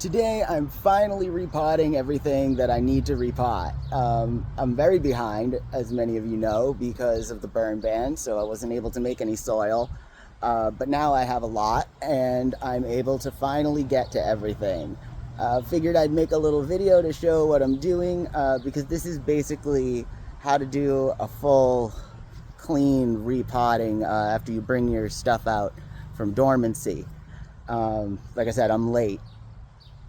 Today I'm finally repotting everything that I need to repot. I'm very behind, as many of you know, because of the burn ban, so I wasn't able to make any soil. But now I have a lot and I'm able to finally get to everything. Figured I'd make a little video to show what I'm doing, because this is basically how to do a full clean repotting after you bring your stuff out from dormancy. Like I said, I'm late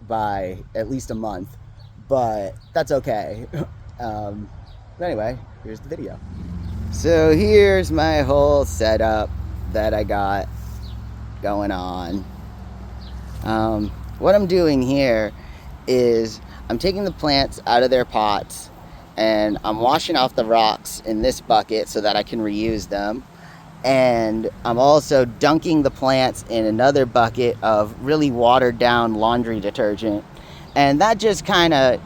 by at least a month, but that's okay. But anyway, here's the video. So here's my whole setup that I got going on. What I'm doing here is I'm taking the plants out of their pots and I'm washing off the rocks in this bucket so that I can reuse them. And I'm also dunking the plants in another bucket of really watered down laundry detergent. And that just kind of,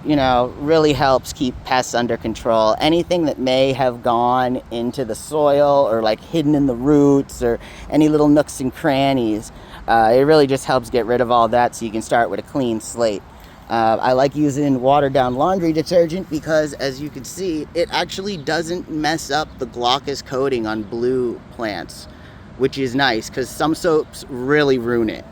really helps keep pests under control. Anything that may have gone into the soil or like hidden in the roots or any little nooks and crannies, it really just helps get rid of all that so you can start with a clean slate. I like using watered down laundry detergent because, as you can see, it actually doesn't mess up the glaucous coating on blue plants, which is nice because some soaps really ruin it.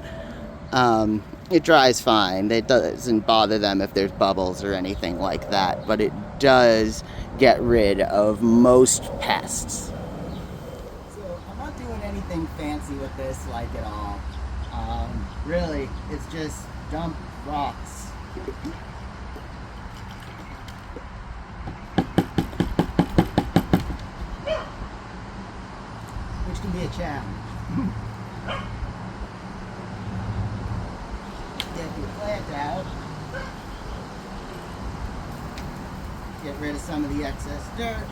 It dries fine. It doesn't bother them if there's bubbles or anything like that, but it does get rid of most pests. So I'm not doing anything fancy with this like at all. Really, it's just dump rocks. Which can be a challenge. Get your plant out. Get rid of some of the excess dirt.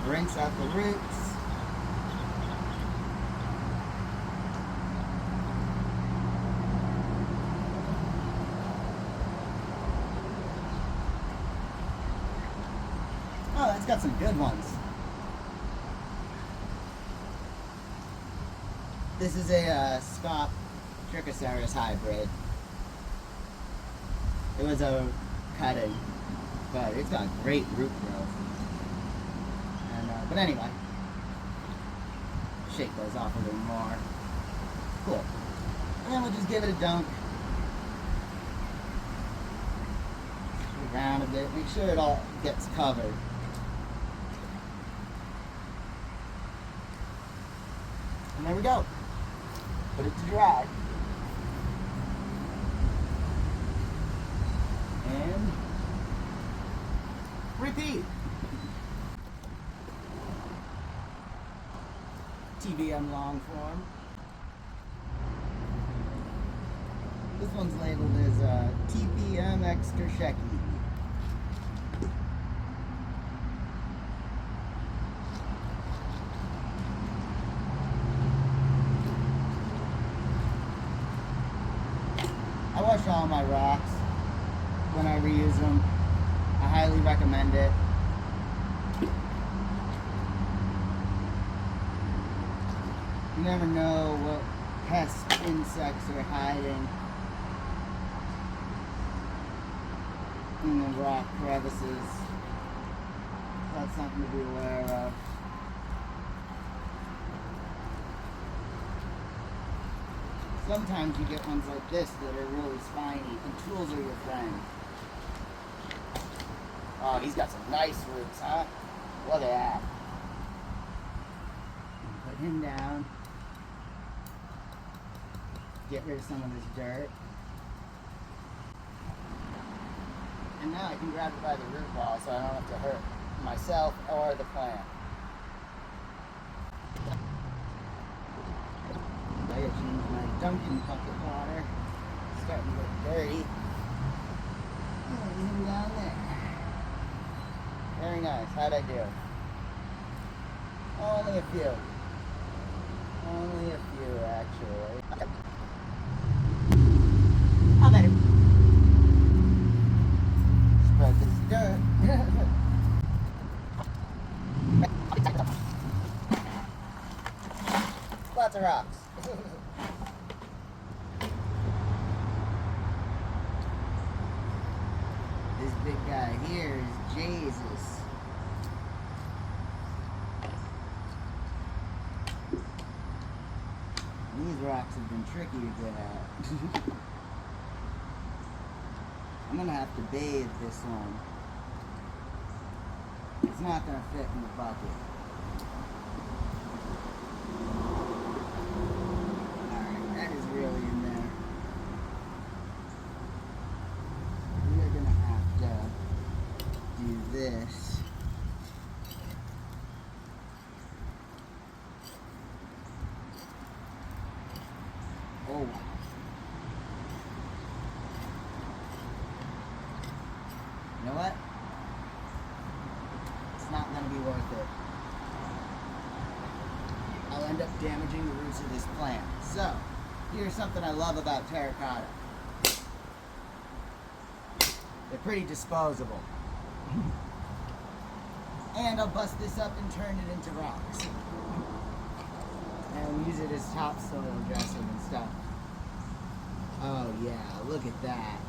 Rinse out the roots. Oh, that's got some good ones. This is a Scott Trichoceros hybrid. It was a cutting, but it's got great root growth. But anyway, shake those off a little more. Cool. And then we'll just give it a dunk. Around a bit. Make sure it all gets covered. And there we go. Put it to dry. And repeat. TBM long form. This one's labeled as TPM extra Shecky. I wash all my rocks when I reuse them. I highly recommend it. You never know what pests, insects are hiding in the rock crevices. That's something to be aware of. Sometimes you get ones like this that are really spiny, and tools are your friend. Oh, he's got some nice roots, huh? Look at that. Put him down. Get rid of some of this dirt. And now I can grab it by the root ball so I don't have to hurt myself or the plant. I gotta change my dunking bucket water. It's starting to get dirty. Oh, leave him down there. Very nice. How'd I do? Only a few. Only a few, actually. I'll let him spread this dirt. lots of rocks. This big guy here is Jesus. These rocks have been tricky to get at. I'm gonna have to bathe this one. It's not gonna fit in the bucket. Alright, that is really in there. We are gonna have to do this. Oh wow. You know what? It's not going to be worth it. I'll end up damaging the roots of this plant. So, here's something I love about terracotta. They're pretty disposable. And I'll bust this up and turn it into rocks. And use it as topsoil dressing and stuff. Oh yeah, look at that.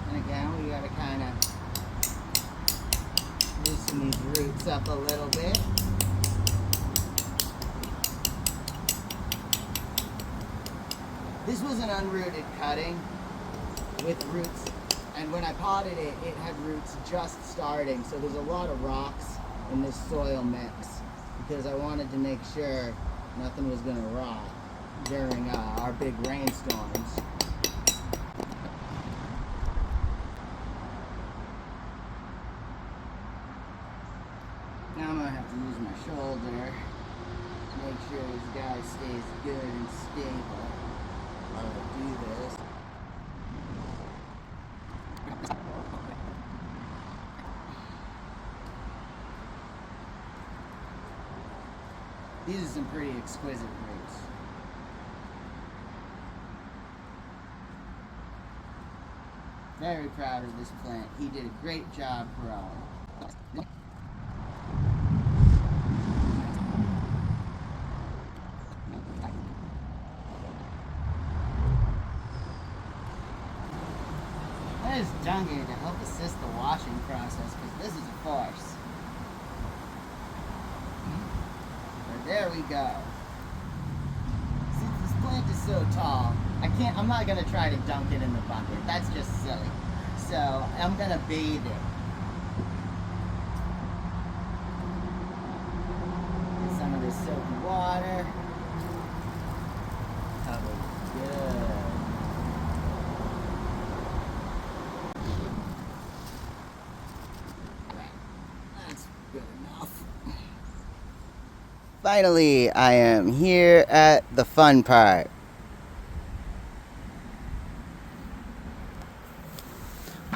And again, we gotta kind of loosen these roots up a little bit. This was an unrooted cutting with roots, and when I potted it, it had roots just starting, so there's a lot of rocks in this soil mix because I wanted to make sure nothing was going to rot during our big rainstorms. Now I'm going to have to use my shoulder to make sure this guy stays good and stable while I do this. These are some pretty exquisite roots. Very proud of this plant. He did a great job growing. I just dunk it to help assist the washing process because this is a farce. There we go. Since this plant is so tall, I'm not gonna try to dunk it in the bucket. That's just silly. So I'm gonna bathe it. Get some of this soapy water. Cover good. That's good enough. Finally, I am here at the fun part.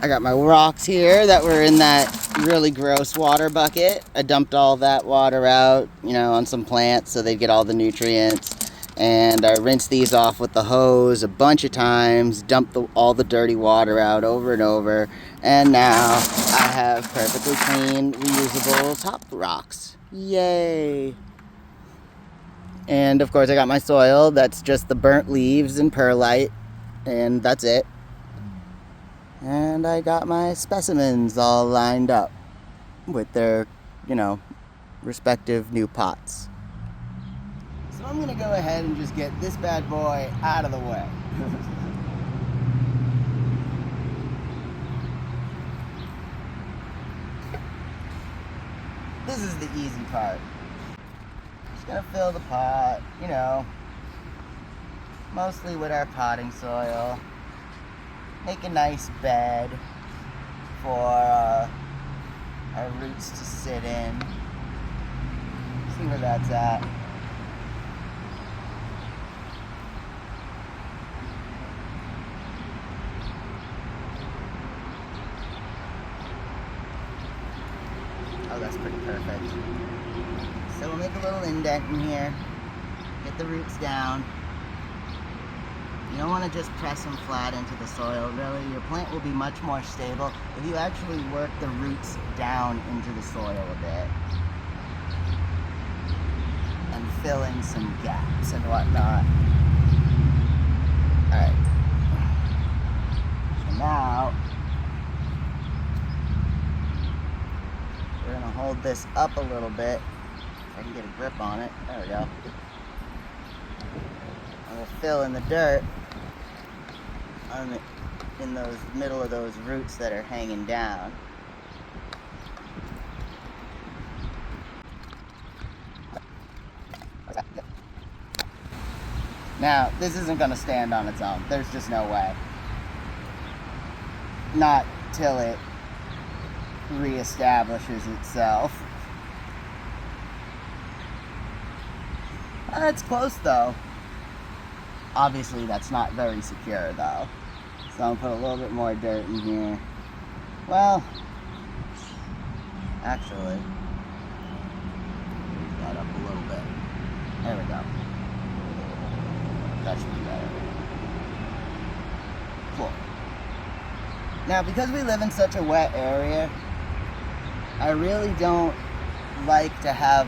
I got my rocks here that were in that really gross water bucket. I dumped all that water out, on some plants so they'd get all the nutrients. And I rinsed these off with the hose a bunch of times, dumped all the dirty water out over and over. And now I have perfectly clean, reusable top rocks. Yay! And of course I got my soil, that's just the burnt leaves and perlite, and that's it. And I got my specimens all lined up with their, respective new pots. So I'm gonna go ahead and just get this bad boy out of the way. This is the easy part. Just gonna fill the pot, mostly with our potting soil. Make a nice bed for our roots to sit in. See where that's at. Oh, that's pretty perfect. So we'll make a little indent in here. Get the roots down. You don't want to just press them flat into the soil, really. Your plant will be much more stable if you actually work the roots down into the soil a bit. and fill in some gaps and whatnot. Alright. So now we're going to hold this up a little bit. If I can get a grip on it. There we go. And we'll fill in the dirt in those middle of those roots that are hanging down. Now, this isn't going to stand on its own. There's just no way. Not till it reestablishes itself. It's close though. Obviously that's not very secure though. So I'm gonna put a little bit more dirt in here. Well, actually, raise that up a little bit. There we go. That should be better. Cool. Now, because we live in such a wet area, I really don't like to have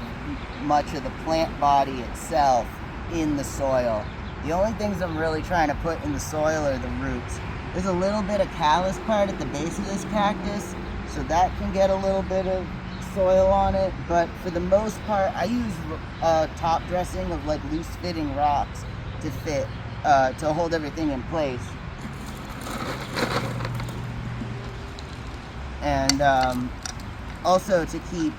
much of the plant body itself in the soil. The only things I'm really trying to put in the soil are the roots. There's a little bit of callus part at the base of this cactus, so that can get a little bit of soil on it, but for the most part, I use top dressing of like loose fitting rocks to fit, to hold everything in place. And also to keep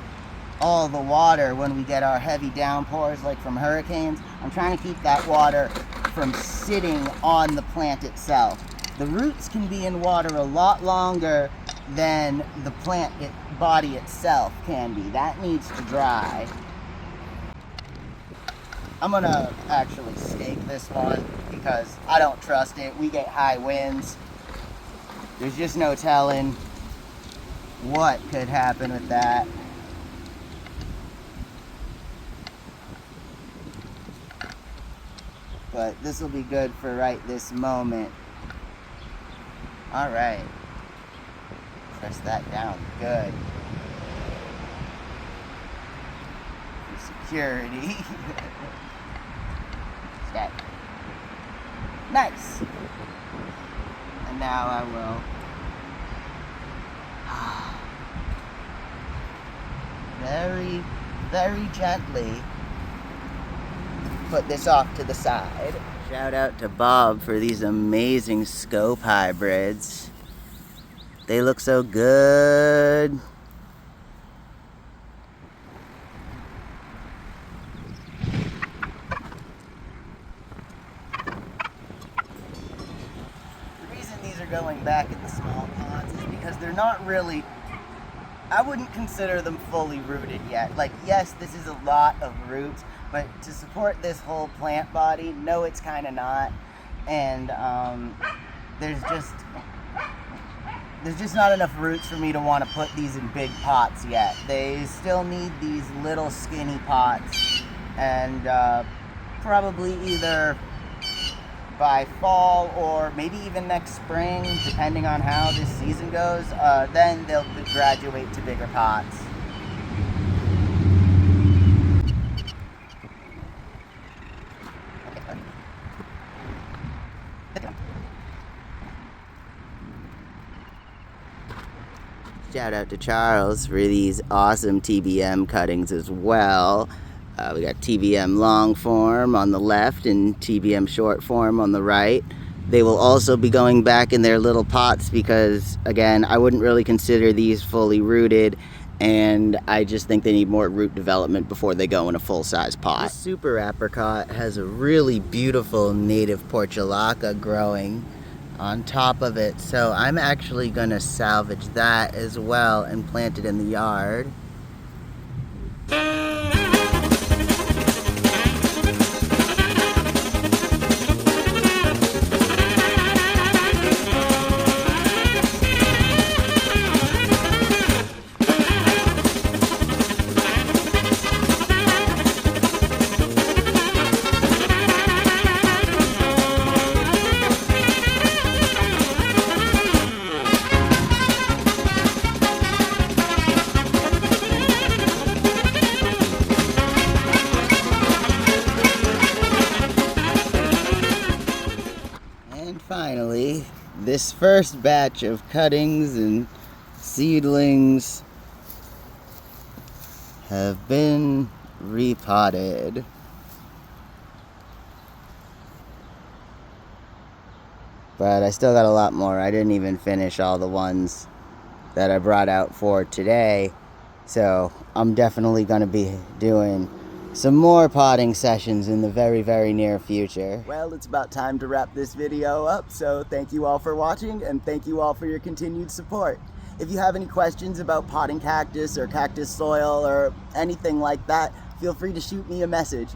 all the water when we get our heavy downpours like from hurricanes, I'm trying to keep that water from sitting on the plant itself. The roots can be in water a lot longer than the plant body itself can be. That needs to dry. I'm gonna actually stake this one because I don't trust it. We get high winds. There's just no telling what could happen with that. But this will be good for right this moment. All right. Press that down good. For security. Okay. Nice. And now I will very, very gently put this off to the side. Shout out to Bob for these amazing scope hybrids. They look so good. The reason these are going back in the small pots is because they're not really, I wouldn't consider them fully rooted yet. Like, yes, this is a lot of roots, but to support this whole plant body, no, it's kind of not. And there's just not enough roots for me to want to put these in big pots yet. They still need these little skinny pots. And probably either by fall or maybe even next spring, depending on how this season goes, then they'll graduate to bigger pots. Shout out to Charles for these awesome TBM cuttings as well. We got TBM long form on the left and TBM short form on the right. They will also be going back in their little pots because, again, I wouldn't really consider these fully rooted, and I just think they need more root development before they go in a full-size pot. This super apricot has a really beautiful native portulaca growing on top of it, so I'm actually gonna salvage that as well and plant it in the yard. this first batch of cuttings and seedlings have been repotted. But I still got a lot more. I didn't even finish all the ones that I brought out for today. So I'm definitely going to be doing some more potting sessions in the very, very near future. Well, it's about time to wrap this video up. So thank you all for watching, and thank you all for your continued support. If you have any questions about potting cactus or cactus soil or anything like that, feel free to shoot me a message.